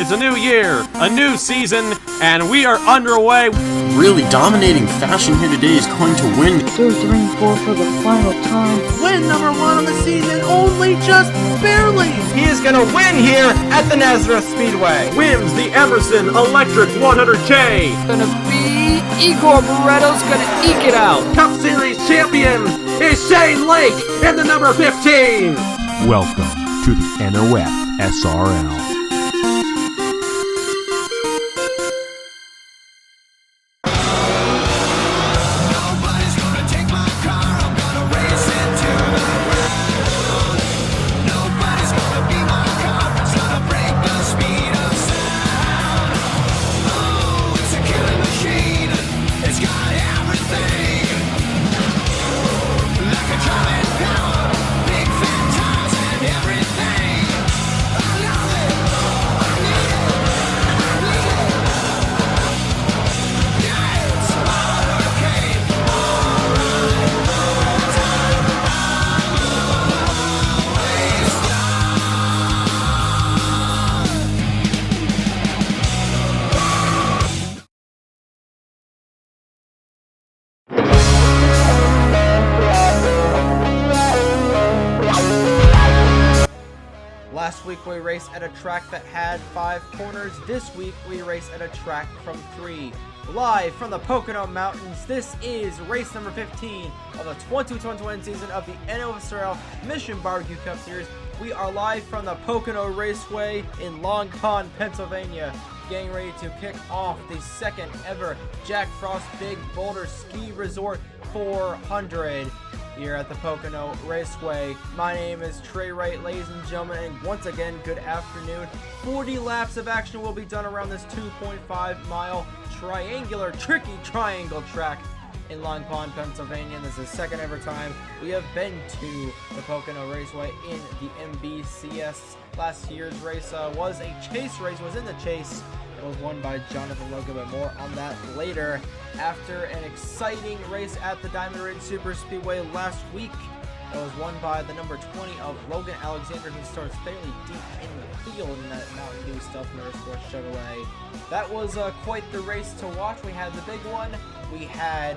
It's a new year, a new season, and we are underway. Really dominating fashion here today is going to win. 2, 3, 4 for the final time. Win number 1 on the season, only just barely. He is going to win here at the Superspeedway. Wins the Emerson Electric 100K. Gonna be Igor Barretto's gonna eke it out. Cup Series champion is Shane Lake in the number 15. Welcome to the NOFSRL. Last week we raced at a track that had 5 corners. This week we race at a track from 3. Live from the Pocono Mountains, this is race number 15 of the 2021 season of the NOFSRL Mission Barbecue Cup Series. We are live from the Pocono Raceway in Long Pond, Pennsylvania, getting ready to kick off the second ever Jack Frost Big Boulder Ski Resort 400 here at the Pocono Raceway. My name is Trey Wright, ladies and gentlemen, and once again, good afternoon. 40 laps of action will be done around this 2.5 mile tricky triangle track in Long Pond, Pennsylvania. And this is the second ever time we have been to the Pocono Raceway in the MBCS. Last year's race was a chase race, was in the chase. It was won by Jonathan Logan, but more on that later. After an exciting race at the Diamond Ridge Superspeedway last week, it was won by the number 20 of Logan Alexander, who starts fairly deep in the field in that Mountain Dew Stealth Motorsports Chevrolet. That was quite the race to watch. We had the big one. We had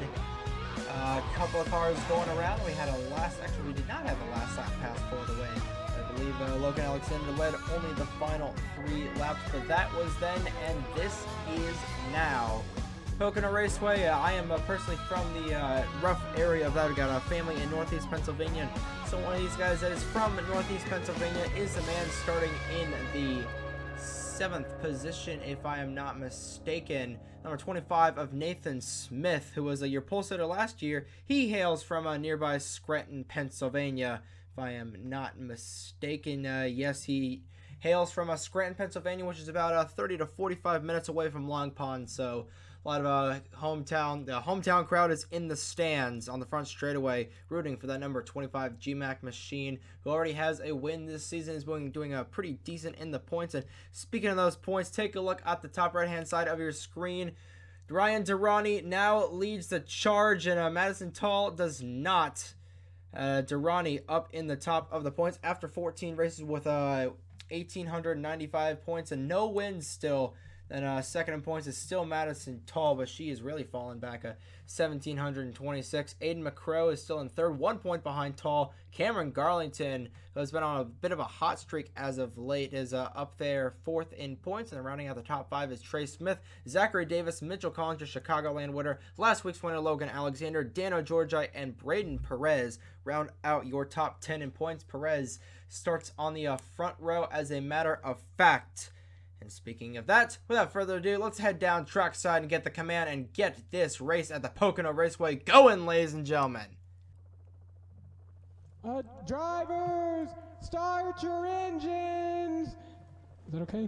a couple of cars going around. We had we did not have a last lap pass for the win. I believe Logan Alexander led only the final 3 laps, but that was then, and this is now. Pocono Raceway, I am personally from the rough area of that. We got a family in Northeast Pennsylvania, so one of these guys that is from Northeast Pennsylvania is the man starting in the 7th position, if I am not mistaken. Number 25 of Nathan Smith, who was your pole sitter last year. He hails from nearby Scranton, Pennsylvania, if I am not mistaken. Yes, he hails from Scranton, Pennsylvania, which is about 30 to 45 minutes away from Long Pond, so a lot of the hometown crowd is in the stands on the front straightaway rooting for that number 25 GMAC machine, who already has a win this season, is doing a pretty decent in the points. And speaking of those points, take a look at the top right hand side of your screen. Ryan Durrani now leads the charge, and Madison Tall does not. Durrani up in the top of the points after 14 races with 1,895 points and no wins still. Then second in points is still Madison Tall, but she is really falling back 1,726. Aiden McCrow is still in third, 1 point behind Tall. Cameron Garlington, who has been on a bit of a hot streak as of late, is up there 4th in points. And rounding out the top 5 is Trey Smith, Zachary Davis, Mitchell Collins, your Chicagoland winner. Last week's winner, Logan Alexander, Dano Georgi, and Braden Perez round out your top 10 in points. Perez starts on the front row as a matter of fact. And speaking of that, without further ado, let's head down trackside and get the command and get this race at the Pocono Raceway going, ladies and gentlemen. Drivers, start your engines. Is that okay?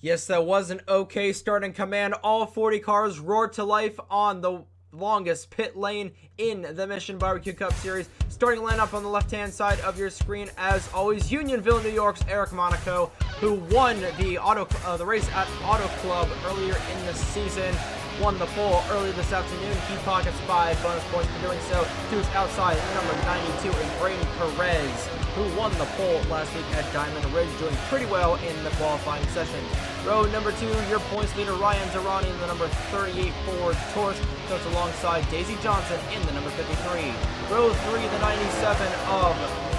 Yes, that was an okay start in command. All 40 cars roared to life on the longest pit lane in the Mission Barbecue Cup Series. Starting lineup on the left-hand side of your screen, as always, Unionville, New York's Eric Monaco, who won the race at Auto Club earlier in the season. Won the pole earlier this afternoon. He pockets 5 bonus points for doing so. To his outside, number 92 is Braden Perez. who won the pole last week at Diamond Ridge, doing pretty well in the qualifying sessions. Row number 2, your points leader Ryan Durrani in the number 38 Ford Taurus starts alongside Daisy Johnson in the number 53. Row 3, the 97 of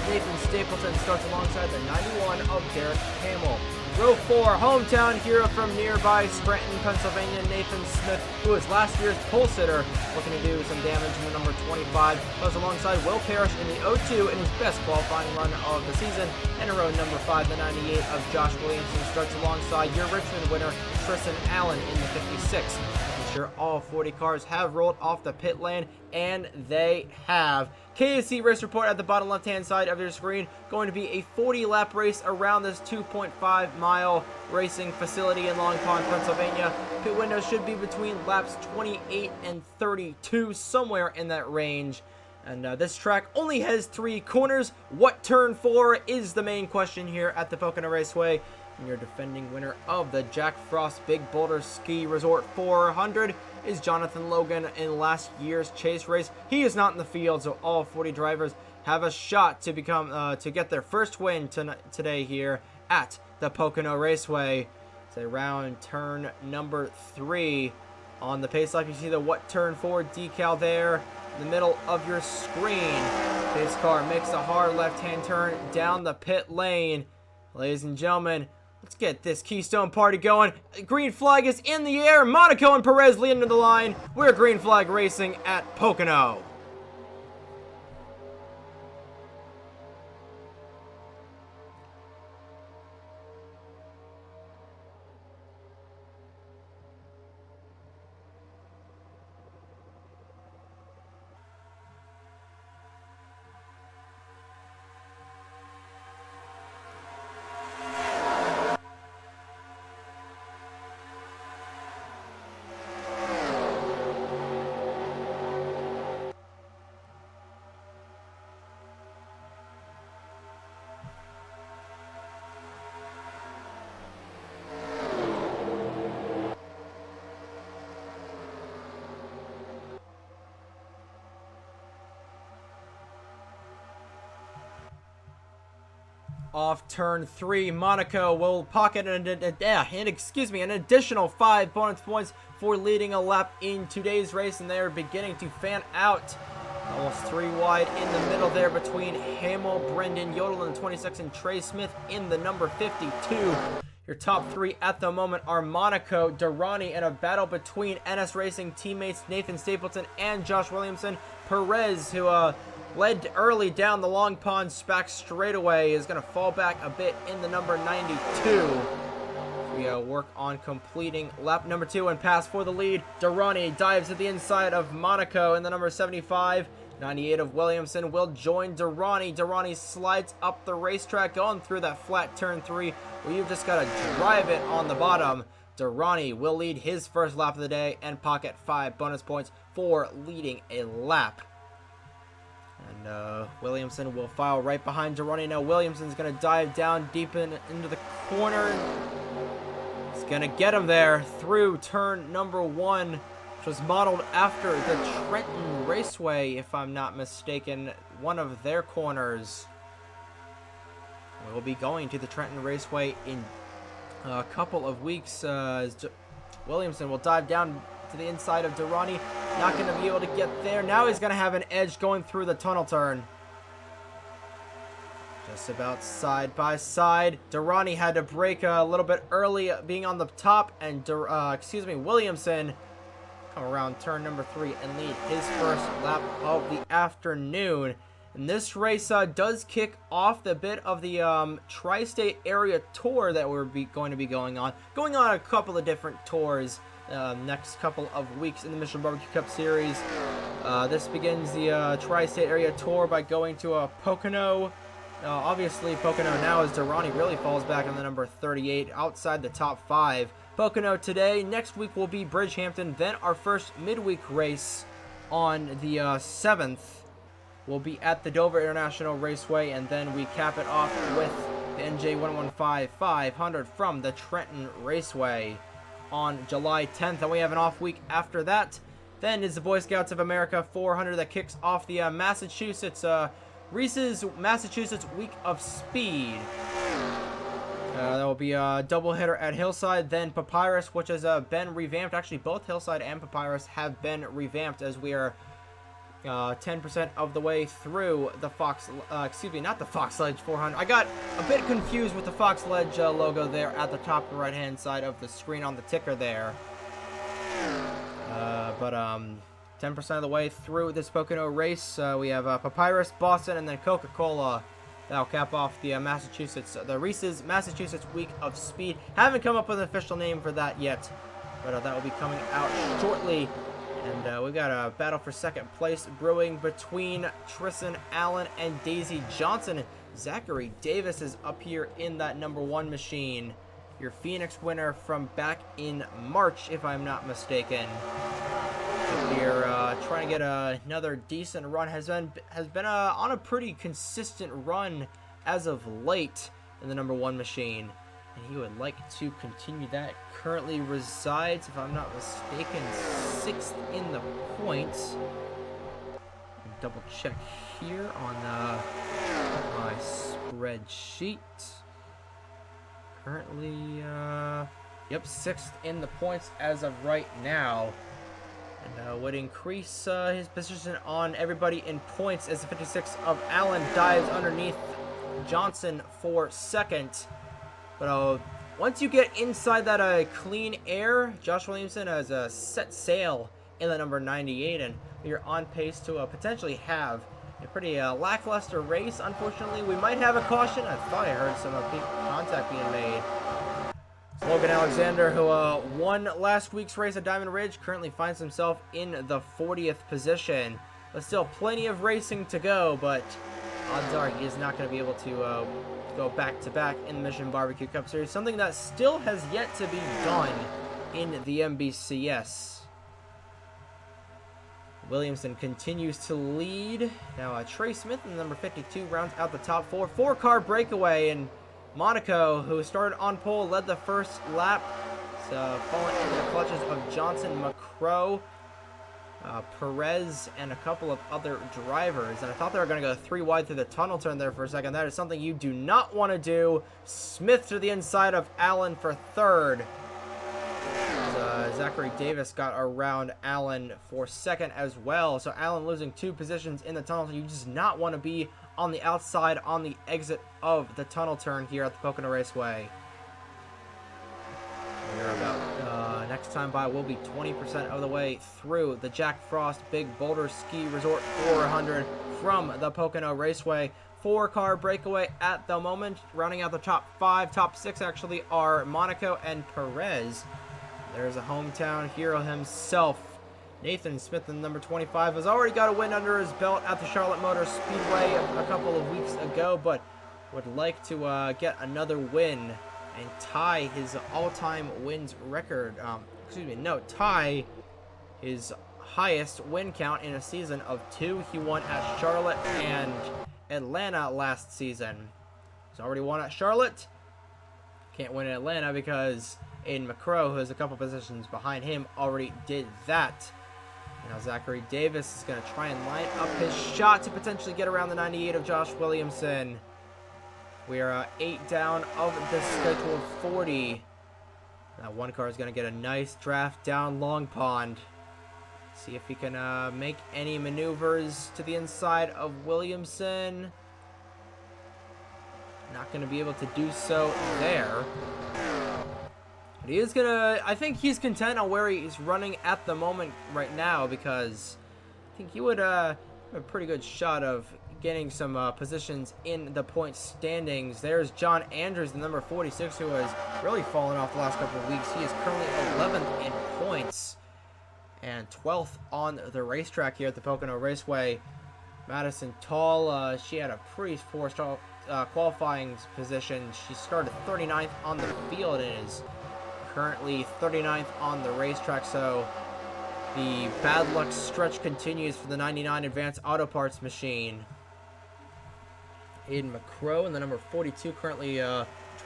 Nathan Stapleton starts alongside the 91 of Derek Hamill. Row 4, hometown hero from nearby Scranton, Pennsylvania, Nathan Smith, who was last year's pole sitter, looking to do some damage in the number 25, goes alongside Will Parrish in the 02 in his best qualifying run of the season. And in row number 5, the 98 of Josh Williamson starts alongside your Richmond winner, Tristan Allen, in the 56. I'm sure all 40 cars have rolled off the pit lane, and they have. KSC race report at the bottom left-hand side of your screen. Going to be a 40-lap race around this 2.5-mile racing facility in Long Pond, Pennsylvania. Pit window should be between laps 28 and 32, somewhere in that range. And this track only has 3 corners. What turn 4 is the main question here at the Pocono Raceway. And your defending winner of the Jack Frost Big Boulder Ski Resort 400 is Jonathan Logan in last year's chase race. He is not in the field, so all 40 drivers have a shot to to get their first win today here at the Pocono Raceway. It's around turn number 3 on the pace lap. You see the what turn 4 decal there in the middle of your screen. This car makes a hard left-hand turn down the pit lane. Ladies and gentlemen, let's get this Keystone party going. Green flag is in the air. Monaco and Perez leading to the line. We're green flag racing at Pocono. Off turn 3, Monaco will pocket an additional 5 bonus points for leading a lap in today's race, and they are beginning to fan out. Almost 3 wide in the middle there between Hamill, Brendan Yodel in the 26, and Trey Smith in the number 52. Your top 3 at the moment are Monaco, Durrani, and a battle between NS Racing teammates Nathan Stapleton and Josh Williamson. Perez, who led early down the Long Pond SPAC straightaway, is going to fall back a bit in the number 92. We work on completing lap number 2 and pass for the lead. Durrani dives at the inside of Monaco in the number 75. 98 of Williamson will join Durrani. Durrani slides up the racetrack, going through that flat turn 3 where you've just got to drive it on the bottom. Durrani will lead his first lap of the day and pocket 5 bonus points for leading a lap. And Williamson will file right behind Durrani. Now Williamson's going to dive down deep into the corner. He's going to get him there through turn number 1, which was modeled after the Trenton Raceway, if I'm not mistaken, one of their corners. We'll be going to the Trenton Raceway in a couple of weeks. Williamson will dive down to the inside of Durrani. Not going to be able to get there. Now he's going to have an edge going through the tunnel turn. Just about side by side. Durrani had to brake a little bit early, being on the top, and Williamson come around turn number 3 and lead his first lap of the afternoon. And this race does kick off the bit of the Tri-State Area Tour that we're going to be going on a couple of different tours next couple of weeks in the Michelin Barbecue Cup Series. This begins the Tri-State Area Tour by going to Pocono. Obviously, Pocono now, as Durrani really falls back on the number 38, outside the top 5. Pocono today. Next week will be Bridgehampton. Then our first midweek race on the 7th will be at the Dover International Raceway, and then we cap it off with the NJ 115 500 from the Trenton Raceway on July 10th, and we have an off week after that. Then is the Boy Scouts of America 400 that kicks off the Massachusetts Reese's Massachusetts Week of Speed. That will be a doubleheader at Hillside, then Papyrus, which has been revamped. Actually, both Hillside and Papyrus have been revamped, as we are 10% of the way through the not the Fox Ledge 400. I got a bit confused with the Fox Ledge logo there at the top right-hand side of the screen on the ticker there. But 10% of the way through this Pocono race. We have Papyrus, Boston, and then Coca-Cola. That'll cap off the the Reese's Massachusetts Week of Speed. Haven't come up with an official name for that yet, but that will be coming out shortly. And we got a battle for second place brewing between Tristan Allen and Daisy Johnson. Zachary Davis is up here in that number 1 machine. Your Phoenix winner from back in March, if I'm not mistaken. Up here trying to get another decent run. Has been on a pretty consistent run as of late in the number 1 machine. And he would like to continue that. Currently resides, if I'm not mistaken, 6th in the points. Double check here on my spreadsheet. Currently, yep, 6th in the points as of right now. And would increase his position on everybody in points as the 56 of Allen dives underneath Johnson for second. But once you get inside that clean air, Josh Williamson has set sail in the number 98, and you're on pace to potentially have a pretty lackluster race. Unfortunately, we might have a caution. I thought I heard some contact being made. Logan Alexander, who won last week's race at Diamond Ridge, currently finds himself in the 40th position. But still plenty of racing to go, but odds are he is not going to be able to go back-to-back in the Mission Barbecue Cup Series, something that still has yet to be done in the MBCS. Williamson continues to lead. Now Trey Smith in the number 52 rounds out the top 4. 4-car breakaway, and Monaco, who started on pole, led the first lap, falling into the clutches of Johnson, McCrow, Perez, and a couple of other drivers. And I thought they were going to go 3 wide through the tunnel turn there for a second. That is something you do not want to do. Smith to the inside of Allen for third. Zachary Davis got around Allen for second as well. So Allen losing 2 positions in the tunnel. So you just not want to be on the outside on the exit of the tunnel turn here at the Pocono Raceway. We're about next time by will be 20% of the way through the Jack Frost Big Boulder Ski Resort 400 from the Pocono Raceway. 4-car breakaway at the moment. Rounding out the top 5, top 6 actually are Monaco and Perez. There's a hometown hero himself. Nathan Smith in number 25 has already got a win under his belt at the Charlotte Motor Speedway a couple of weeks ago, but would like to get another win and tie his all-time wins record. Tie his highest win count in a season of 2. He won at Charlotte and Atlanta last season. He's already won at Charlotte. Can't win at Atlanta because Aiden McCrow, who is a couple positions behind him, already did that. Now Zachary Davis is going to try and line up his shot to potentially get around the 98 of Josh Williamson. We are 8 down of the scheduled 40. Now one car is going to get a nice draft down Long Pond. See if he can make any maneuvers to the inside of Williamson. Not going to be able to do so there. But he is going to, I think he's content on where he's running at the moment right now, because I think he would have a pretty good shot of getting some positions in the point standings. There's John Andrews, the number 46, who has really fallen off the last couple of weeks. He is currently 11th in points and 12th on the racetrack here at the Pocono Raceway. Madison Tall, she had a pretty poor qualifying position. She started 39th on the field and is currently 39th on the racetrack, so the bad luck stretch continues for the 99 Advanced Auto Parts machine. Aiden McCrow in the number 42, currently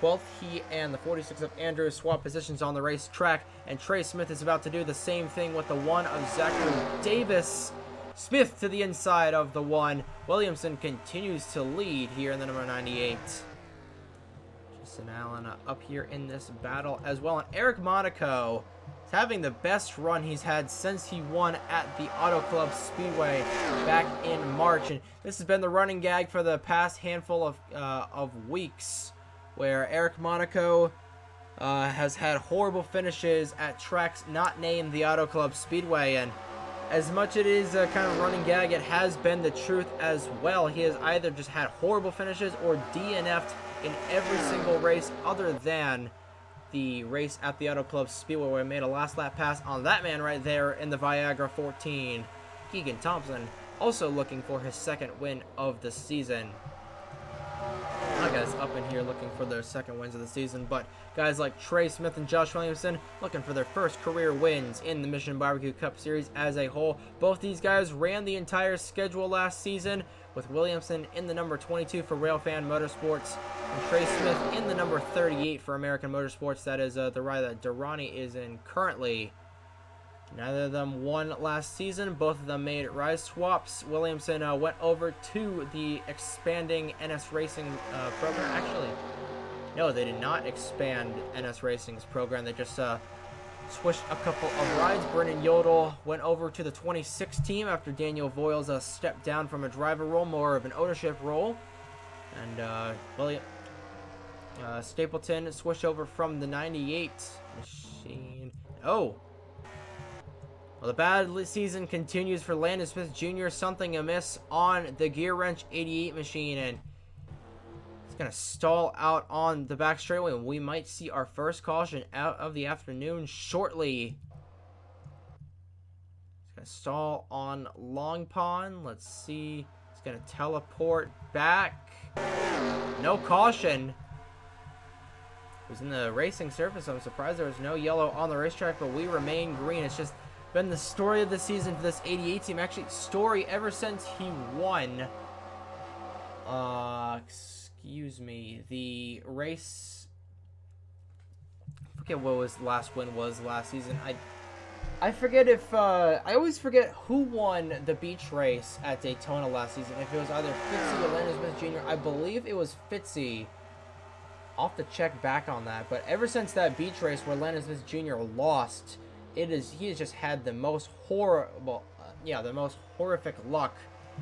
12th. He and the 46 of Andrews swap positions on the racetrack, and Trey Smith is about to do the same thing with the 1 of Zachary Davis. Smith to the inside of the 1. Williamson continues to lead here in the number 98. Justin Allen up here in this battle as well. And Eric Monaco is having the best run he's had since he won at the Auto Club Speedway back in March. And this has been the running gag for the past handful of weeks, where Eric Monaco has had horrible finishes at tracks not named the Auto Club Speedway. And as much it is a kind of running gag, it has been the truth as well. He has either just had horrible finishes or DNF'd in every single race other than the race at the Auto Club Speedway, where he made a last lap pass on that man right there in the Viagra 14. Keegan Thompson also looking for his second win of the season. A lot of guys up in here looking for their second wins of the season, but guys like Trey Smith and Josh Williamson looking for their first career wins in the Mission Barbecue Cup Series as a whole. Both these guys ran the entire schedule last season, with Williamson in the number 22 for Railfan Motorsports and Trey Smith in the number 38 for American Motorsports. That is the ride that Durrani is in currently. Neither of them won last season. Both of them made ride swaps. Williamson went over to the expanding NS Racing program. Actually, no, they did not expand NS Racing's program. They just switched a couple of rides. Brennan Yodel went over to the 26 team after Daniel Voiles stepped down from a driver role, more of an ownership role. And Stapleton switched over from the 98 machine. Oh! Well, the bad season continues for Landon Smith Jr. Something amiss on the Gear Wrench 88 machine, and it's going to stall out on the back straightaway. We might see our first caution out of the afternoon shortly. It's going to stall on Long Pond. Let's see. It's going to teleport back. No caution. It was in the racing surface, so I'm surprised there was no yellow on the racetrack, but we remain green. It's just been the story of the season for this 88 team. Actually, story ever since he won. Excuse me. The race. I forget what his last win was last season. I forget if I always forget who won the beach race at Daytona last season. If it was either Fitzy or Landon Smith Jr. I believe it was Fitzy. I'll have to check back on that. But ever since that beach race where Landon Smith Jr. lost, he has just had the most horrible, the most horrific luck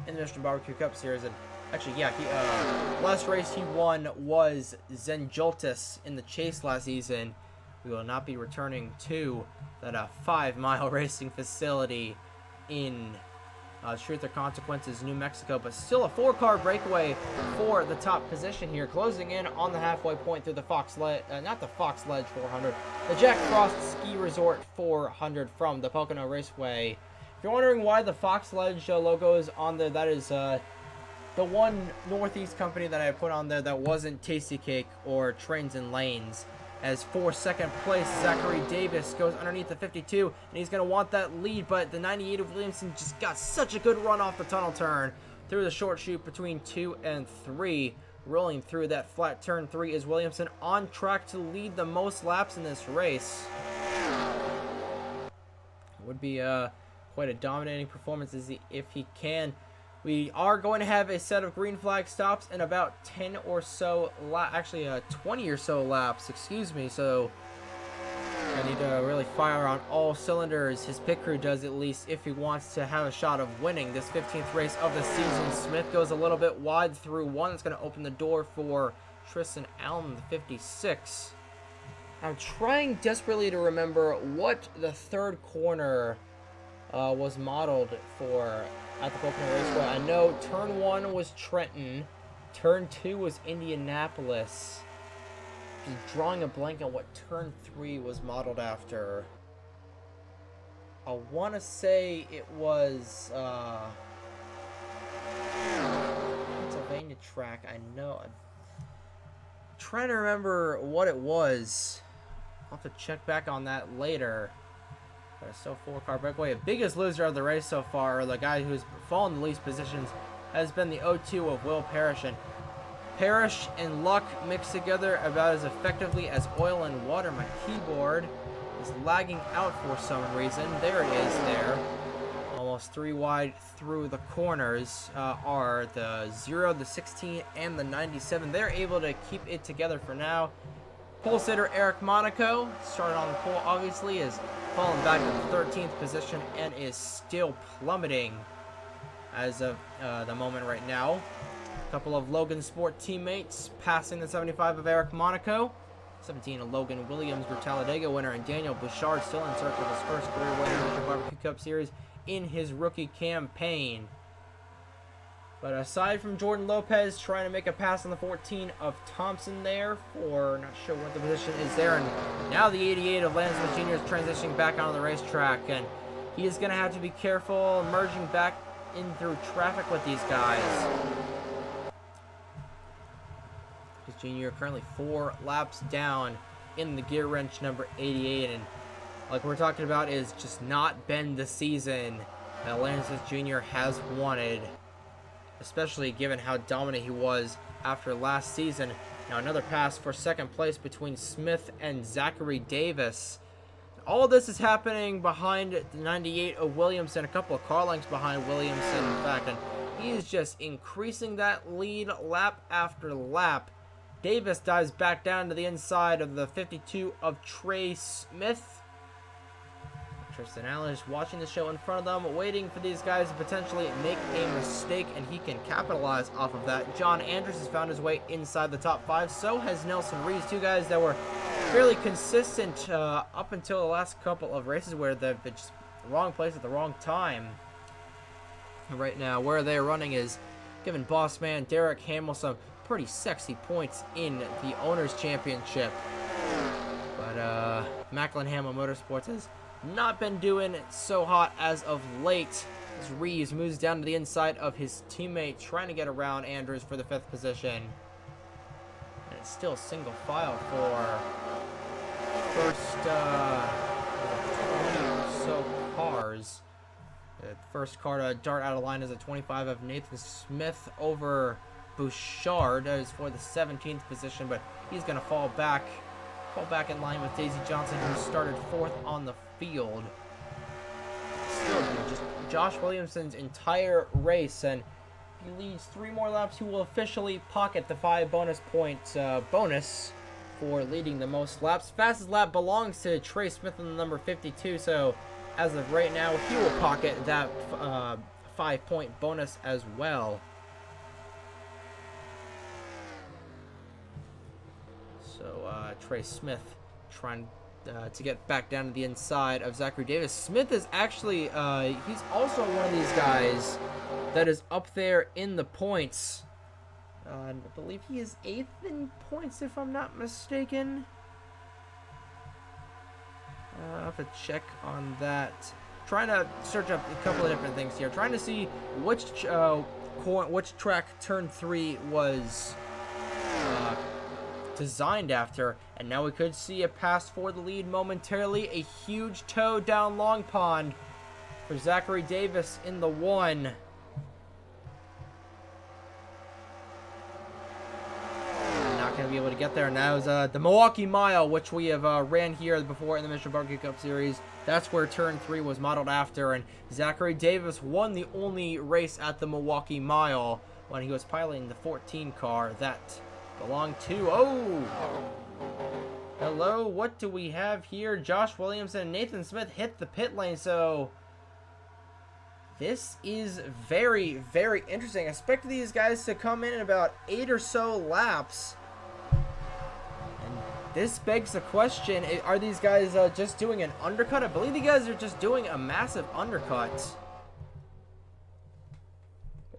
in the Mission Barbecue Cup Series. And actually, last race he won was Zenjoltis in the Chase last season. We will not be returning to that 5-mile racing facility in Truth or Consequences, New Mexico, but still a 4-car breakaway for the top position here, closing in on the halfway point through the not the Fox Ledge 400, the Jack Frost Ski Resort 400 from the Pocono Raceway. If you're wondering why the Fox Ledge logo is on there, that is the one Northeast company that I put on there that wasn't Tasty Cake or Trains and Lanes. As for second place, Zachary Davis goes underneath the 52, and he's going to want that lead, but the 98 of Williamson just got such a good run off the tunnel turn through the short chute between 2 and 3. Rolling through that flat turn 3 is Williamson, on track to lead the most laps in this race. Would be quite a dominating performance if he can. We are going to have a set of green flag stops in about 10 or so, 20 or so laps, excuse me. So I need to really fire on all cylinders. His pit crew does, at least, if he wants to have a shot of winning this 15th race of the season. Smith goes a little bit wide through 1. It's going to open the door for Tristan Allen, the 56. I'm trying desperately to remember what the third corner was modeled for at the Pocono Raceway. I know turn 1 was Trenton, turn 2 was Indianapolis. Just drawing a blank on what turn 3 was modeled after. I want to say it was Pennsylvania track. I know. I'm trying to remember what it was. I'll have to check back on that later. But it's still 4-car breakaway. The biggest loser of the race so far, or the guy who's fallen the least positions, has been the 0-2 of Will Parrish. And Parrish and Luck mixed together about as effectively as oil and water. My keyboard is lagging out for some reason. There it is there. almost 3 wide through the corners, are the 0, the 16, and the 97. They're able to keep it together for now. Pole sitter Eric Monaco, started on the pole, obviously, is falling back to the 13th position and is still plummeting as of the moment right now. A couple of Logan Sport teammates passing the 75 of Eric Monaco. 17 of Logan Williams, your Talladega winner, and Daniel Bouchard still in search of his first career win in the Barbecue Cup Series in his rookie campaign. But aside from Jordan Lopez trying to make a pass on the 14 of Thompson there for, not sure what the position is there, and now the 88 of Lance Smith Jr. is transitioning back onto the racetrack, and he is going to have to be careful merging back in through traffic with these guys. His Jr. currently 4 laps down in the gear wrench number 88, and like we're talking about is just not been the season that Lance Smith Jr. has wanted, especially given how dominant he was after last season. Now another pass for second place between Smith and Zachary Davis. All this is happening behind the 98 of Williamson, a couple of car lengths behind Williamson, in fact, and he is just increasing that lead lap after lap. Davis dives back down to the inside of the 52 of Trey Smith. Tristan Allen is watching the show in front of them, waiting for these guys to potentially make a mistake, and he can capitalize off of that. John Andrews has found his way inside the top 5. So has Nelson Rees, two guys that were fairly consistent up until the last couple of races where they've been just the wrong place at the wrong time. Right now, where they're running is giving boss man Derek Hamill some pretty sexy points in the Owners' Championship. But Macklin Hamill Motorsports has not been doing so hot as of late, as Reeves moves down to the inside of his teammate, trying to get around Andrews for the 5th position. And it's still single file for first 20 or so cars. The first car to dart out of line is a 25 of Nathan Smith over Bouchard. That is for the 17th position, but he's going to fall back in line with Daisy Johnson, who started 4th on the field. Still, just Josh Williamson's entire race, and if he leads 3 more laps, he will officially pocket the 5 bonus points bonus for leading the most laps. Fastest lap belongs to Trey Smith in the number 52, so as of right now, he will pocket that 5-point bonus as well. So Trey Smith trying to get back down to the inside of Zachary Davis. Smith is actually, he's also one of these guys that is up there in the points. I believe he is 8th in points, if I'm not mistaken. I'll have to check on that. Trying to search up a couple of different things here. Trying to see which track turn 3 was designed after, and now we could see a pass for the lead momentarily. A huge tow down Long Pond for Zachary Davis in the 1. Not going to be able to get there. And that was the Milwaukee Mile, which we have ran here before in the Michelin Barbecue Cup Series. That's where turn 3 was modeled after, and Zachary Davis won the only race at the Milwaukee Mile when he was piloting the 14 car that belonged to, hello, what do we have here? Josh Williamson and Nathan Smith hit the pit lane, so this is very, very interesting. I expect these guys to come in about 8 or so laps. And this begs the question, are these guys just doing an undercut? I believe the guys are just doing a massive undercut.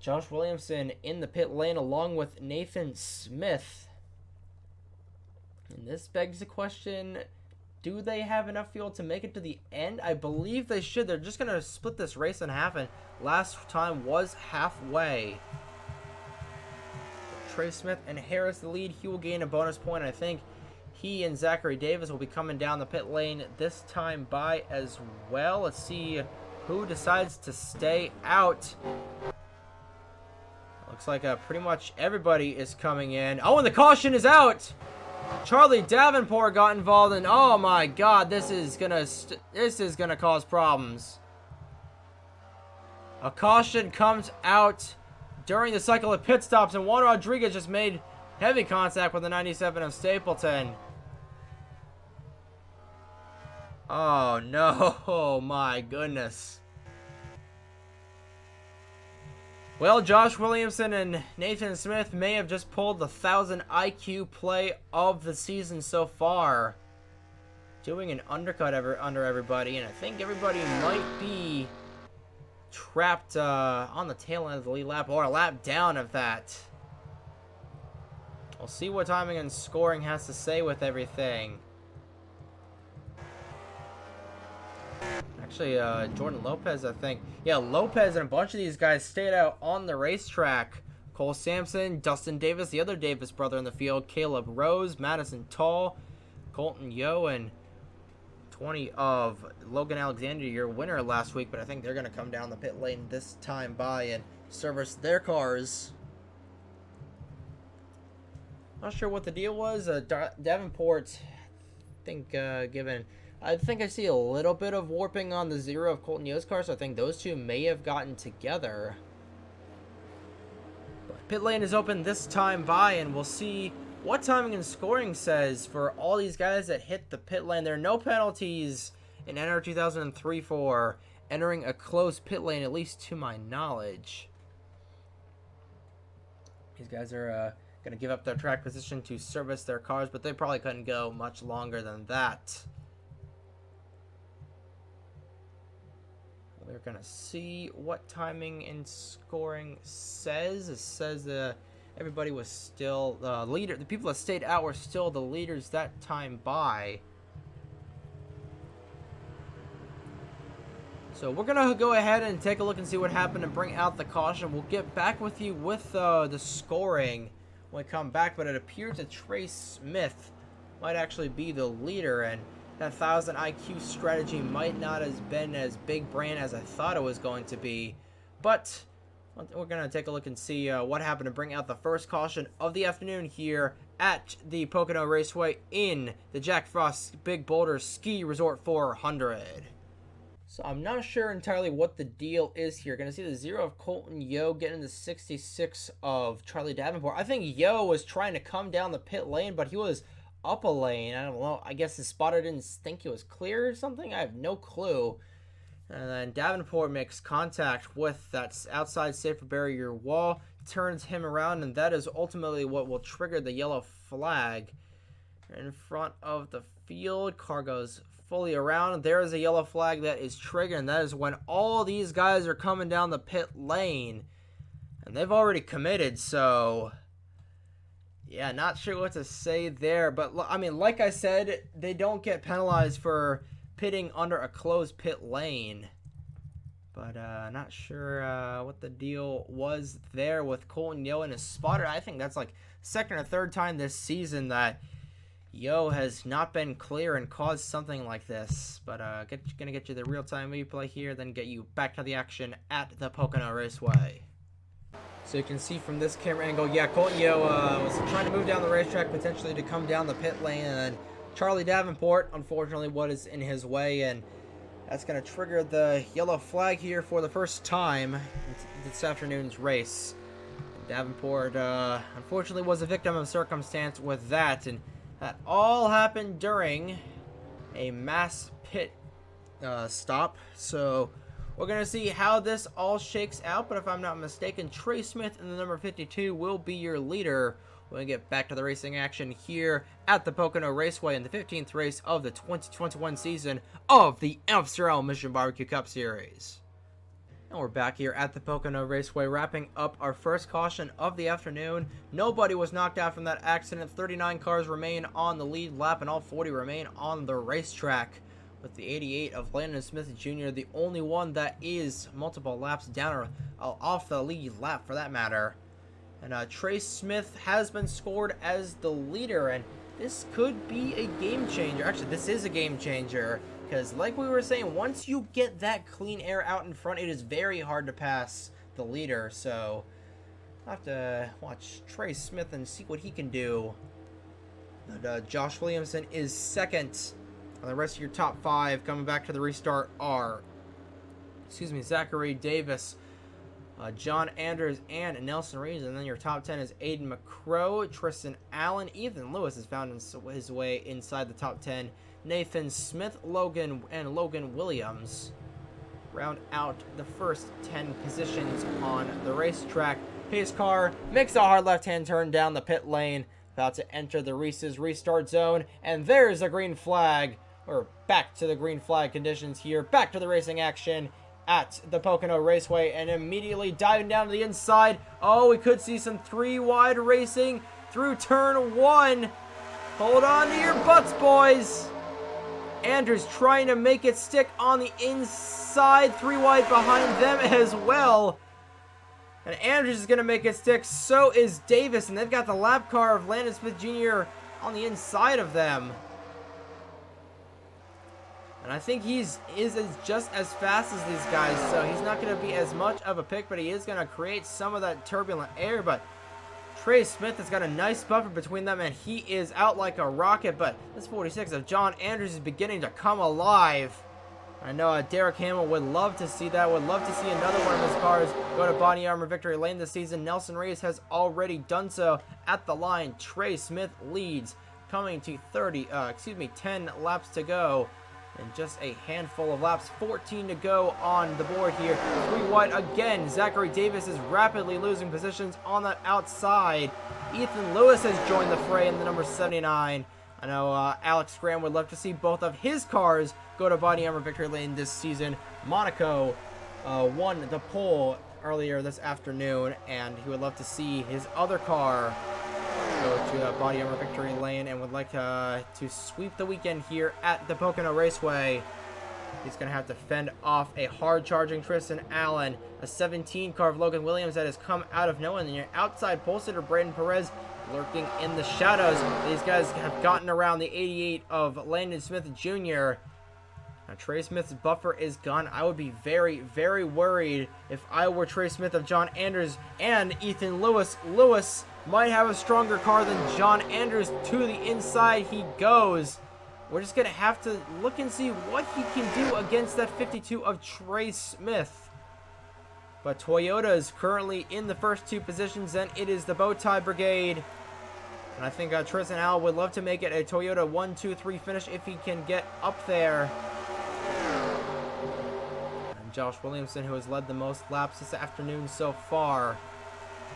Josh Williamson in the pit lane along with Nathan Smith. And this begs the question, do they have enough fuel to make it to the end? I believe they should. They're just going to split this race in half, and last time was halfway. Trey Smith and Harris the lead. He will gain a bonus point. I think he and Zachary Davis will be coming down the pit lane this time by as well. Let's see who decides to stay out. Looks like pretty much everybody is coming in. Oh, and the caution is out. Charlie Davenport got involved, and oh my God, this is gonna cause problems. A caution comes out during the cycle of pit stops, and Juan Rodriguez just made heavy contact with the 97 of Stapleton. Oh no, oh my goodness. Well, Josh Williamson and Nathan Smith may have just pulled the 1,000 IQ play of the season so far. Doing an undercut under everybody, and I think everybody might be trapped on the tail end of the lead lap, or a lap down of that. We'll see what timing and scoring has to say with everything. Actually, Jordan Lopez, I think. Yeah, Lopez and a bunch of these guys stayed out on the racetrack. Cole Sampson, Dustin Davis, the other Davis brother in the field, Caleb Rose, Madison Tall, Colton Yo, and 20 of Logan Alexander, your winner last week. But I think they're going to come down the pit lane this time by and service their cars. Not sure what the deal was. Davenport, I think I see a little bit of warping on the zero of Colton Yo's car, so I think those two may have gotten together. But pit lane is open this time by, and we'll see what timing and scoring says for all these guys that hit the pit lane. There are no penalties in NR 2003 for entering a closed pit lane, at least to my knowledge. These guys are going to give up their track position to service their cars, but they probably couldn't go much longer than that. We're going to see what timing and scoring says. It says everybody was still the leader. The people that stayed out were still the leaders that time by. So we're going to go ahead and take a look and see what happened and bring out the caution. We'll get back with you with the scoring when we come back, but it appears that Trey Smith might actually be the leader, and that 1,000 IQ strategy might not have been as big brand as I thought it was going to be. But we're going to take a look and see what happened to bring out the first caution of the afternoon here at the Pocono Raceway in the Jack Frost Big Boulder Ski Resort 400. So I'm not sure entirely what the deal is here. Going to see the 0 of Colton Yo getting the 66 of Charlie Davenport. I think Yo was trying to come down the pit lane, but he was up a lane. I don't know. I guess his spotter didn't think it was clear or something. I have no clue. And then Davenport makes contact with that outside safer barrier wall, turns him around, and that is ultimately what will trigger the yellow flag. In front of the field, car goes fully around. There is a yellow flag that is triggered, and that is when all these guys are coming down the pit lane. And they've already committed, so yeah, not sure what to say there. But, I mean, like I said, they don't get penalized for pitting under a closed pit lane. But not sure what the deal was there with Colton Yo and his spotter. I think that's like second or third time this season that Yo has not been clear and caused something like this. But gonna get you the real-time replay here, then get you back to the action at the Pocono Raceway. So you can see from this camera angle, yeah, Colton Yo was trying to move down the racetrack, potentially to come down the pit lane, and Charlie Davenport, unfortunately, what is in his way, and that's going to trigger the yellow flag here for the first time in this afternoon's race. Davenport, unfortunately, was a victim of circumstance with that, and that all happened during a mass pit stop. So we're going to see how this all shakes out, but if I'm not mistaken, Trey Smith in the number 52 will be your leader when we get back to the racing action here at the Pocono Raceway in the 15th race of the 2021 season of the NOFSRL Mission Barbecue Cup Series. And we're back here at the Pocono Raceway, wrapping up our first caution of the afternoon. Nobody was knocked out from that accident. 39 cars remain on the lead lap, and all 40 remain on the racetrack, with the 88 of Landon Smith Jr., the only one that is multiple laps down or off the lead lap for that matter. And Trey Smith has been scored as the leader, and this could be a game changer. Actually, this is a game changer, because like we were saying, once you get that clean air out in front, it is very hard to pass the leader. So I'll have to watch Trey Smith and see what he can do. And, Josh Williamson is second. And the rest of your top five coming back to the restart are, Zachary Davis, John Anders and Nelson Reeves. And then your top 10 is Aiden McCrow, Tristan Allen, Ethan Lewis has found his way inside the top 10. Nathan Smith, Logan, and Logan Williams round out the first 10 positions on the racetrack. Pace car makes a hard left-hand turn down the pit lane, about to enter the Reese's restart zone, and there's a green flag. We're back to the green flag conditions here, back to the racing action at the Pocono Raceway, and immediately diving down to the inside. Oh, we could see some 3-wide racing through turn 1. Hold on to your butts, boys. Anders trying to make it stick on the inside, 3-wide behind them as well. And Anders is going to make it stick, so is Davis, and they've got the lap car of Landon Smith Jr. on the inside of them. And I think is just as fast as these guys, so he's not going to be as much of a pick, but he is going to create some of that turbulent air. But Trey Smith has got a nice buffer between them, and he is out like a rocket. But this 46 of John Anders is beginning to come alive. I know Derek Hamill would love to see that, would love to see another one of his cars go to Body Armor victory lane this season. Nelson Reyes has already done so at the line. Trey Smith leads, coming to 10 laps to go. And just a handful of laps, 14 to go on the board here. 3-wide again. Zachary Davis is rapidly losing positions on the outside. Ethan Lewis has joined the fray in the number 79. I know Alex Graham would love to see both of his cars go to Body Armor victory lane this season. Monaco won the pole earlier this afternoon, and he would love to see his other car go to Body Armor victory lane and would like to sweep the weekend here at the Pocono Raceway. He's going to have to fend off a hard-charging Tristan Allen, a 17 car of Logan Williams that has come out of nowhere, and your outside pole sitter Braden Perez lurking in the shadows. These guys have gotten around the 88 of Landon Smith Jr. Now, Trey Smith's buffer is gone. I would be very, very worried if I were Trey Smith of John Anders and Ethan Lewis. Lewis might have a stronger car than John Anders. To the inside he goes. We're just going to have to look and see what he can do against that 52 of Trey Smith. But Toyota is currently in the first 2 positions, and it is the Bowtie Brigade. And I think Tristan Allen would love to make it a Toyota 1-2-3 finish if he can get up there. And Josh Williamson, who has led the most laps this afternoon so far,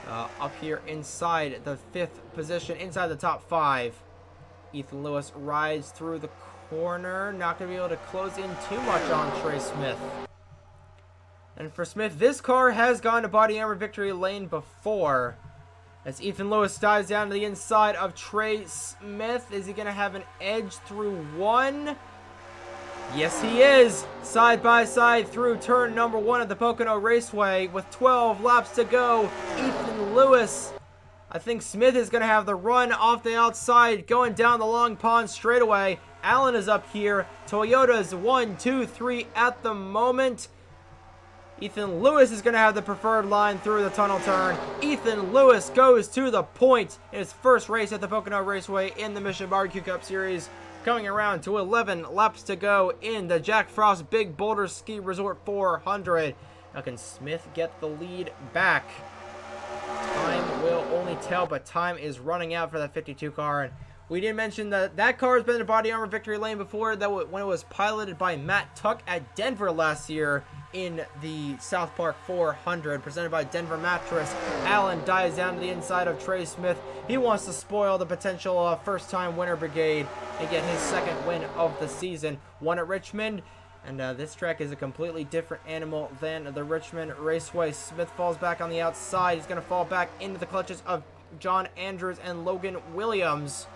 up here inside the 5th position, inside the top 5. Ethan Lewis rides through the corner, not going to be able to close in too much on Trey Smith. And for Smith, this car has gone to Body Armor victory lane before. As Ethan Lewis dives down to the inside of Trey Smith. Is he going to have an edge through 1? Yes, he is. Side by side through turn number 1 at the Pocono Raceway with 12 laps to go. Ethan Lewis. I think Smith is going to have the run off the outside going down the long pond straightaway. Allen is up here. Toyota's 1, 2, 3 at the moment. Ethan Lewis is going to have the preferred line through the tunnel turn. Ethan Lewis goes to the point in his first race at the Pocono Raceway in the Mission Barbecue Cup Series. Coming around to 11 laps to go in the Jack Frost Big Boulder Ski Resort 400. Now can Smith get the lead back? Time will only tell, but time is running out for that 52 car. And we did mention that that car has been in Body Armor victory lane before, when it was piloted by Matt Tuck at Denver last year in the South Park 400, presented by Denver Mattress. Allen dives down to the inside of Trey Smith. He wants to spoil the potential first-time winner brigade and get his second win of the season. Won at Richmond, and this track is a completely different animal than the Richmond Raceway. Smith falls back on the outside. He's going to fall back into the clutches of John Andrews and Logan Williams.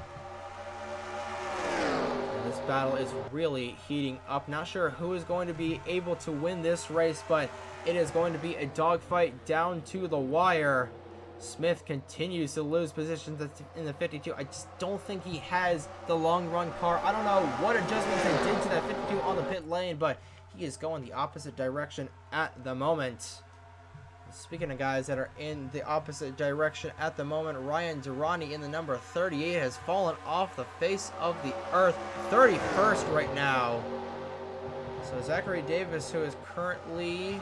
This battle is really heating up. Not sure who is going to be able to win this race, but it is going to be a dogfight down to the wire. Smith continues to lose positions in the 52. I just don't think he has the long run car. I don't know what adjustments they did to that 52 on the pit lane, but he is going the opposite direction at the moment. Speaking of guys that are in the opposite direction at the moment, Ryan Durrani in the number 38 has fallen off the face of the earth. 31st right now. So Zachary Davis, who is currently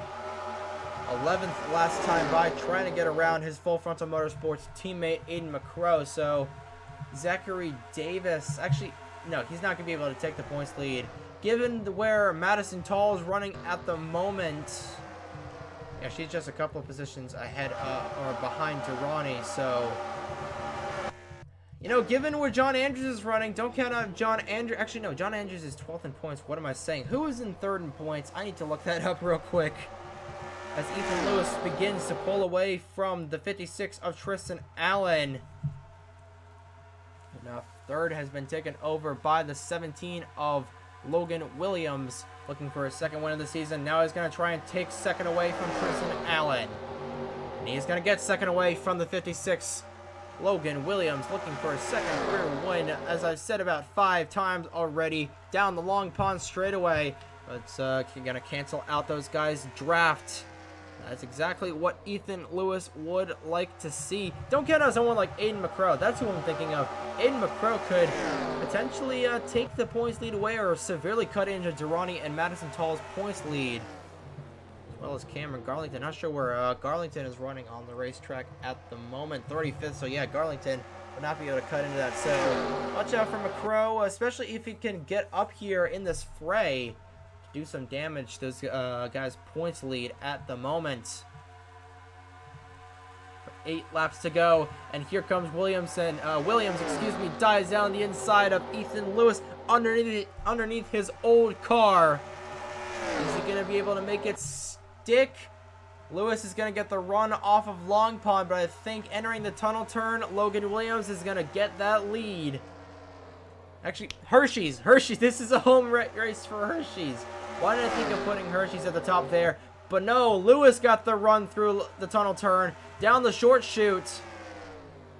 11th last time by, trying to get around his Full Frontal Motorsports teammate Aiden McCrow. So Zachary Davis, actually, no, he's not going to be able to take the points lead. Given where Madison Tall is running at the moment, yeah, she's just a couple of positions ahead or behind Durrani. So, you know, given where John Andrews is running, don't count out John Andrews. Actually, no, John Andrews is 12th in points. What am I saying? Who is in 3rd in points? I need to look that up real quick. As Ethan Lewis begins to pull away from the 56 of Tristan Allen. Now, 3rd has been taken over by the 17 of Logan Williams, looking for his 2nd win of the season. Now he's going to try and take 2nd away from Tristan Allen. And he's going to get 2nd away from the 56. Logan Williams looking for his 2nd career win, as I've said about 5 times already, down the Long Pond straightaway. But going to cancel out those guys' draft. That's exactly what Ethan Lewis would like to see. Don't count out someone like Aiden McCrow. That's who I'm thinking of. Aiden McCrow could potentially take the points lead away or severely cut into Durrani and Madison Tall's points lead. As well as Cameron Garlington. Not sure where Garlington is running on the racetrack at the moment. 35th, so yeah, Garlington will not be able to cut into that. So watch out for McCrow, especially if he can get up here in this fray. Do some damage to those guys' points lead at the moment. 8 laps to go, and here comes Williams, dives down the inside of Ethan Lewis underneath his old car. Is he going to be able to make it stick? Lewis is going to get the run off of Long Pond, but I think entering the tunnel turn, Logan Williams is going to get that lead. Actually, Hershey's, this is a home race for Hershey's. Why did I think of putting Hershey's at the top there? But no, Lewis got the run through the tunnel turn, down the short chute.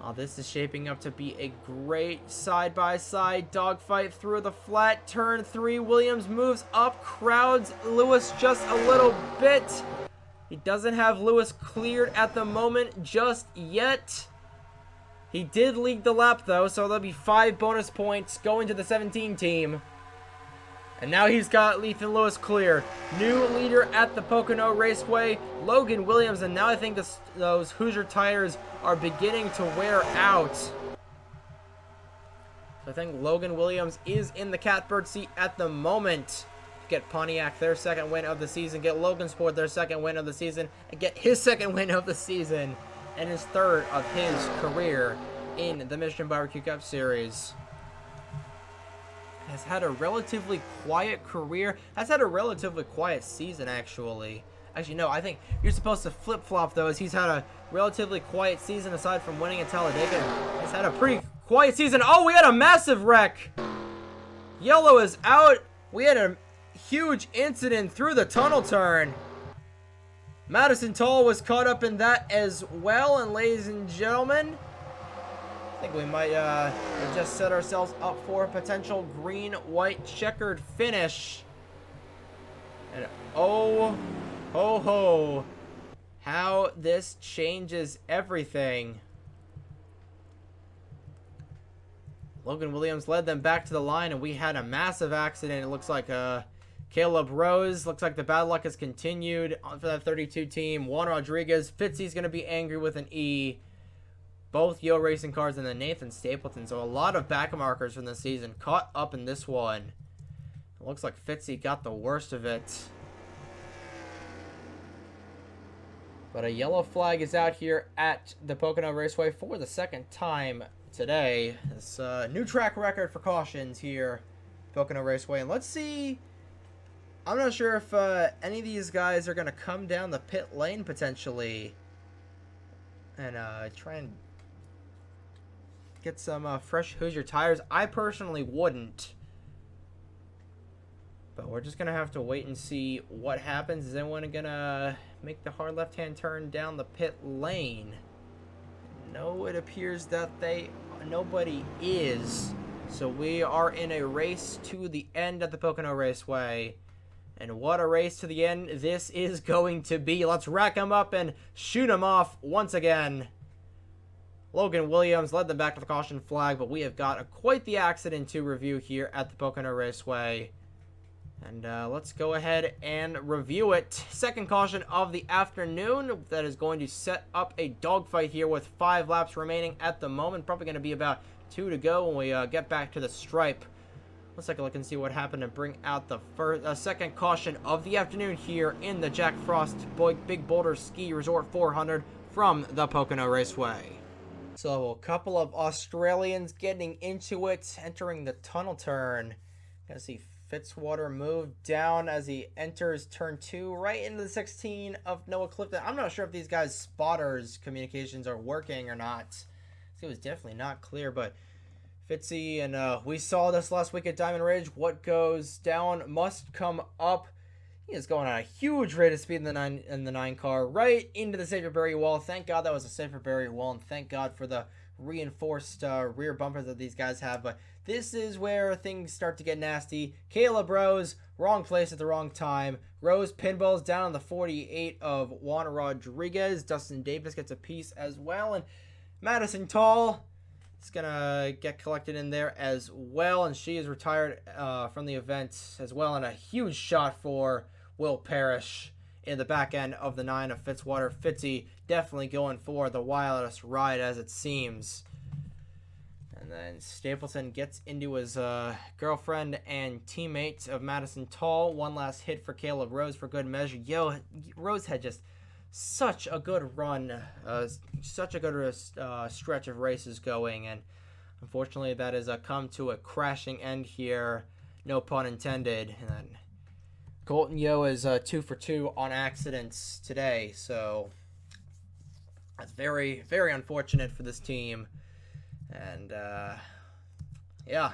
Oh, this is shaping up to be a great side-by-side dogfight through the flat. Turn 3, Williams moves up, crowds Lewis just a little bit. He doesn't have Lewis cleared at the moment just yet. He did lead the lap, though, so there'll be 5 bonus points going to the 17 team. And now he's got Ethan Lewis cleared. New leader at the Pocono Raceway, Logan Williams. And now I think those Hoosier tires are beginning to wear out. So I think Logan Williams is in the catbird seat at the moment. Get Pontiac their 2nd win of the season. Get Logansport their 2nd win of the season. And get his 2nd win of the season. And his 3rd of his career in the Mission Barbecue Cup Series. Has had a relatively quiet career. Has had a relatively quiet season, actually. Actually, no, I think you're supposed to flip-flop those. He's had a relatively quiet season aside from winning at Talladega. He's had a pretty quiet season. Oh, we had a massive wreck. Yellow is out. We had a huge incident through the tunnel turn. Madison Tall was caught up in that as well. And ladies and gentlemen, I think we might just set ourselves up for a potential green-white checkered finish. And oh, ho, ho, how this changes everything. Logan Williams led them back to the line, and we had a massive accident. It looks like Caleb Rose. Looks like the bad luck has continued for that 32 team. Juan Rodriguez. Fitzy's going to be angry with an E. Both Yo Racing cars and then Nathan Stapleton. So a lot of back markers from the season caught up in this one. It looks like Fitzy got the worst of it. But a yellow flag is out here at the Pocono Raceway for the 2nd time today. This new track record for cautions here, Pocono Raceway. And let's see. I'm not sure if any of these guys are going to come down the pit lane potentially and try and get some fresh Hoosier tires. I personally wouldn't. But we're just going to have to wait and see what happens. Is anyone going to make the hard left-hand turn down the pit lane? No, it appears that nobody is. So we are in a race to the end at the Pocono Raceway. And what a race to the end this is going to be. Let's rack them up and shoot them off once again. Logan Williams led them back to the caution flag, but we have got quite the accident to review here at the Pocono Raceway. And let's go ahead and review it. Second caution of the afternoon that is going to set up a dogfight here with 5 laps remaining at the moment. Probably going to be about 2 to go when we get back to the stripe. Let's take a look and see what happened and bring out the second caution of the afternoon here in the Jack Frost Big Boulder Ski Resort 400 from the Pocono Raceway. So a couple of Australians getting into it, entering the tunnel turn. Gonna see Fitzwater move down as he enters turn 2 right into the 16 of Noah Clifton. I'm not sure if these guys' spotters communications are working or not. It was definitely not clear, but Fitzy, and we saw this last week at Diamond Ridge. What goes down must come up. He is going at a huge rate of speed in the 9 car right into the safer barrier wall. Thank God that was a safer barrier wall, and thank God for the reinforced rear bumpers that these guys have. But this is where things start to get nasty. Caleb Rose, wrong place at the wrong time. Rose pinballs down on the 48 of Juan Rodriguez. Dustin Davis gets a piece as well, and Madison Tall is going to get collected in there as well, and she is retired from the event as well. And a huge shot for Will Parrish in the back end of the 9 of Fitzwater. Fitzy definitely going for the wildest ride as it seems. And then Stapleton gets into his girlfriend and teammate of Madison Tall. One last hit for Caleb Rose for good measure. Rose had just such a good run, such a good stretch of races going, and unfortunately that has come to a crashing end here, no pun intended. And then Colton Yo is 2 for 2 on accidents today, so that's very, very unfortunate for this team. And yeah,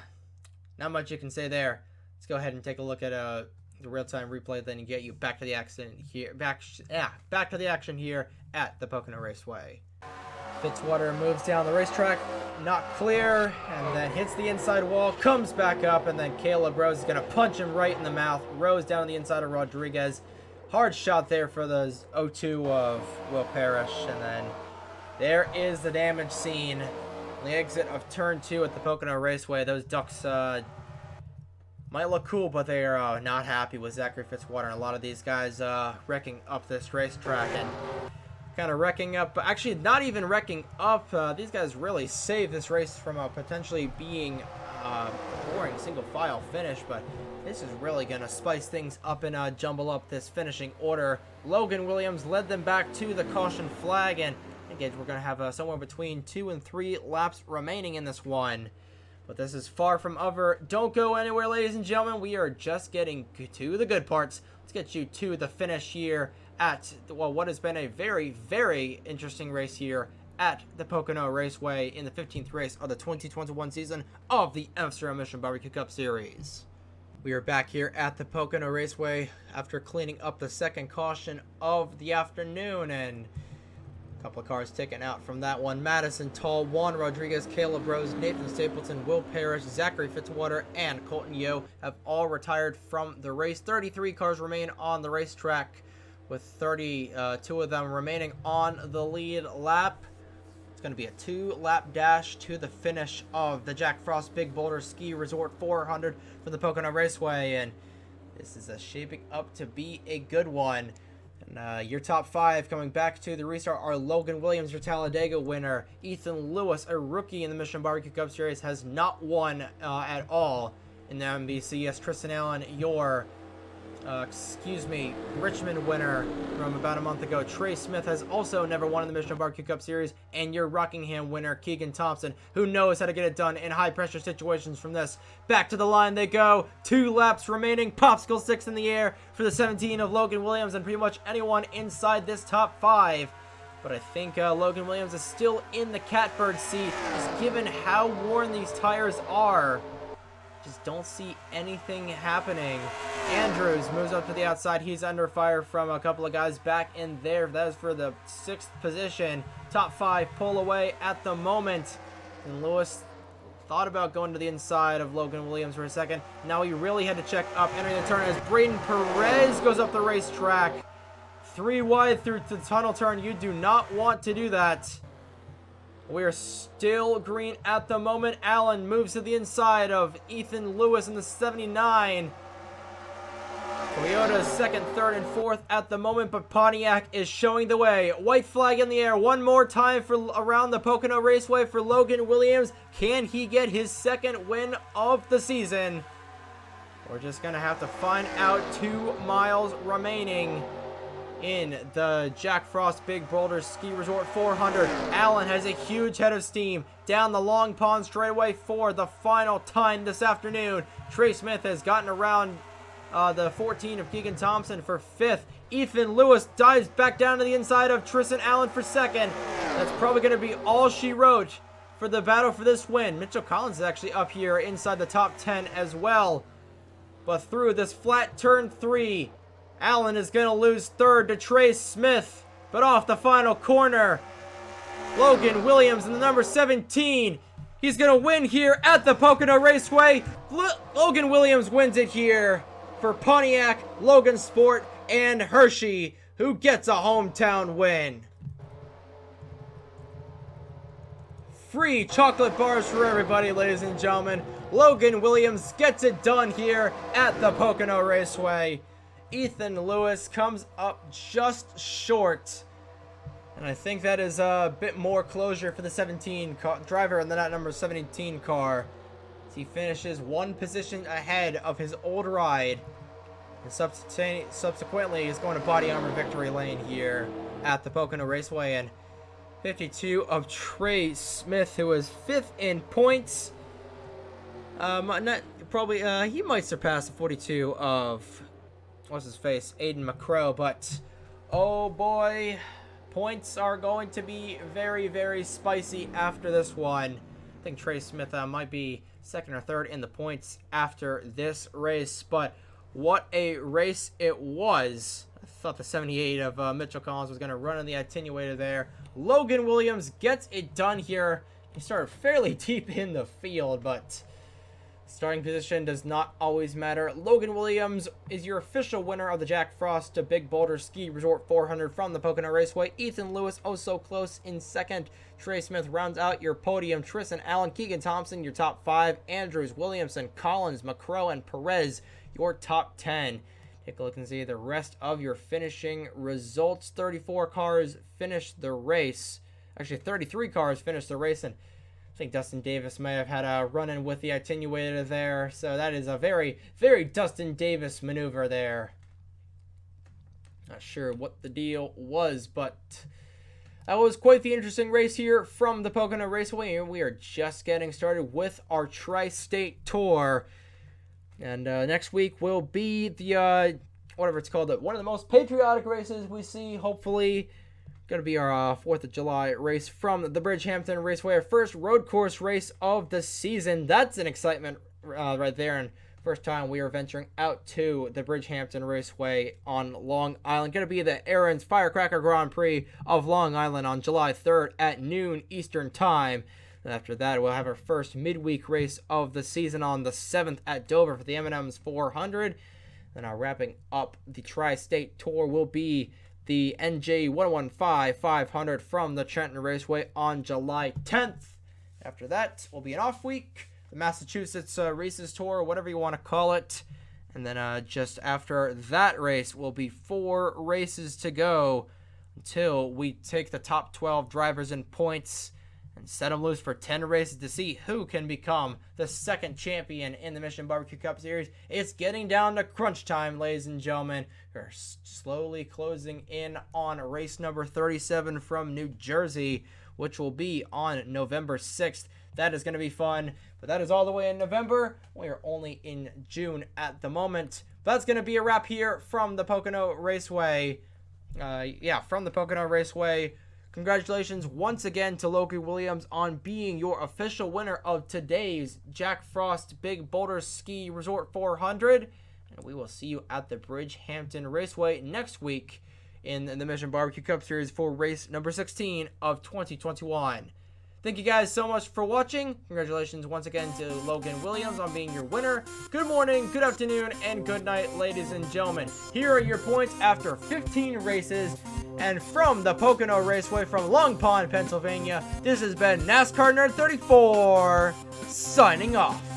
not much you can say there. Let's go ahead and take a look at the real-time replay, then get you back to the accident here, back to the action here at the Pocono Raceway. Fitzwater moves down the racetrack, not clear, and then hits the inside wall, comes back up, and then Caleb Rose is going to punch him right in the mouth. Rose down the inside of Rodriguez. Hard shot there for the 0-2 of Will Parrish, and then there is the damage scene. On the exit of turn 2 at the Pocono Raceway, those ducks might look cool, but they are not happy with Zachary Fitzwater, and a lot of these guys wrecking up this racetrack and kind of wrecking up, actually not even wrecking up. These guys really saved this race from potentially being a boring single file finish, but this is really going to spice things up and jumble up this finishing order. Logan Williams led them back to the caution flag, and I think we're going to have somewhere between 2 and 3 laps remaining in this one. But this is far from over. Don't go anywhere, ladies and gentlemen. We are just getting to the good parts. Let's get you to the finish here at, well, what has been a very, very interesting race here at the Pocono Raceway in the 15th race of the 2021 season of the NOFSRL Mission Barbecue Cup Series. We are back here at the Pocono Raceway after cleaning up the second caution of the afternoon, and couple of cars taken out from that one. Madison Tall, Juan Rodriguez, Caleb Rose, Nathan Stapleton, Will Parrish, Zachary Fitzwater, and Colton Yo have all retired from the race. 33 cars remain on the racetrack, with 32 of them remaining on the lead lap. It's going to be a 2-lap dash to the finish of the Jack Frost Big Boulder Ski Resort 400 for the Pocono Raceway, and this is shaping up to be a good one. And your top 5 coming back to the restart are Logan Williams, your Talladega winner. Ethan Lewis, a rookie in the Mission Barbecue Cup Series, has not won at all in the MBCS. Tristan Allen, your Richmond winner from about a month ago. Trey Smith has also never won in the Mission Barbecue Cup Series. And your Rockingham winner, Keegan Thompson, who knows how to get it done in high-pressure situations from this. Back to the line they go. 2 laps remaining. Popsicle 6 in the air for the 17 of Logan Williams and pretty much anyone inside this top 5. But I think Logan Williams is still in the catbird seat, just given how worn these tires are. Just don't see anything happening. Andrews moves up to the outside. He's under fire from a couple of guys back in there. That is for the 6th position. Top 5 pull away at the moment. And Lewis thought about going to the inside of Logan Williams for a second. Now he really had to check up entering the turn as Braden Perez goes up the racetrack. 3 wide through the tunnel turn. You do not want to do that. We're still green at the moment. Allen moves to the inside of Ethan Lewis in the 79. Toyota's second, third, and fourth at the moment, but Pontiac is showing the way. White flag in the air one more time for around the Pocono Raceway for Logan Williams. Can he get his second win of the season? We're just going to have to find out. 2 miles remaining in the Jack Frost Big Boulder Ski Resort 400. Allen has a huge head of steam down the Long Pond straightaway for the final time this afternoon. Trey Smith has gotten around the 14 of Keegan Thompson for 5th. Ethan Lewis dives back down to the inside of Tristan Allen for 2nd. That's probably going to be all she wrote for the battle for this win. Mitchell Collins is actually up here inside the top 10 as well. But through this flat turn 3, Allen is going to lose 3rd to Trey Smith. But off the final corner, Logan Williams in the number 17. He's going to win here at the Pocono Raceway. Logan Williams wins it here for Pontiac, Logan Sport, and Hershey, who gets a hometown win. Free chocolate bars for everybody, ladies and gentlemen. Logan Williams gets it done here at the Pocono Raceway. Ethan Lewis comes up just short. And I think that is a bit more closure for the 17 driver in the number 17 car. He finishes 1 position ahead of his old ride. And subsequently is going to body armor victory lane here at the Pocono Raceway. And 52 of Trey Smith, who is 5th in points. He might surpass the 42 of, what's his face, Aiden McCrow. But, oh boy, points are going to be very, very spicy after this one. I think Trey Smith might be 2nd or 3rd in the points after this race. But what a race it was. I thought the 78 of Mitchell Collins was going to run in the attenuator there. Logan Williams gets it done here. He started fairly deep in the field, but starting position does not always matter. Logan Williams is your official winner of the Jack Frost Big Boulder Ski Resort 400 from the Pocono Raceway. Ethan Lewis, oh so close, in 2nd. Trey Smith rounds out your podium. Tristan Allen, Keegan Thompson, your top 5. Andrews, Williamson, Collins, McCrow, and Perez, your top 10. Take a look and see the rest of your finishing results. 34 cars finished the race. Actually, 33 cars finished the race, and I think Dustin Davis may have had a run-in with the attenuator there. So that is a very, very Dustin Davis maneuver there. Not sure what the deal was, but that was quite the interesting race here from the Pocono Raceway. And we are just getting started with our Tri-State Tour. And next week will be the, whatever it's called, one of the most patriotic races we see, hopefully. Going to be our 4th of July race from the Bridgehampton Raceway, our first road course race of the season. That's an excitement right there, and first time we are venturing out to the Bridgehampton Raceway on Long Island. Going to be the Aaron's Firecracker Grand Prix of Long Island on July 3rd at noon Eastern Time. And after that, we'll have our first midweek race of the season on the 7th at Dover for the M&M's 400. Then wrapping up the Tri-State Tour will be the NJ 115 500 from the Trenton Raceway on July 10th. After that, will be an off week, the Massachusetts Races Tour, whatever you want to call it. And then just after that race will be 4 races to go until we take the top 12 drivers in points and set them loose for 10 races to see who can become the 2nd champion in the Mission Barbecue Cup Series. It's getting down to crunch time, ladies and gentlemen. We're slowly closing in on race number 37 from New Jersey, which will be on November 6th. That is going to be fun, but that is all the way in November. We are only in June at the moment. But that's going to be a wrap here from the Pocono Raceway. From the Pocono Raceway. Congratulations once again to Logan Williams on being your official winner of today's Jack Frost Big Boulder Ski Resort 400. And we will see you at the Bridgehampton Raceway next week in the Mission Barbecue Cup Series for race number 16 of 2021. Thank you guys so much for watching. Congratulations once again to Logan Williams on being your winner. Good morning, good afternoon, and good night, ladies and gentlemen. Here are your points after 15 races. And from the Pocono Raceway from Long Pond, Pennsylvania, this has been NASCAR Nerd 34, signing off.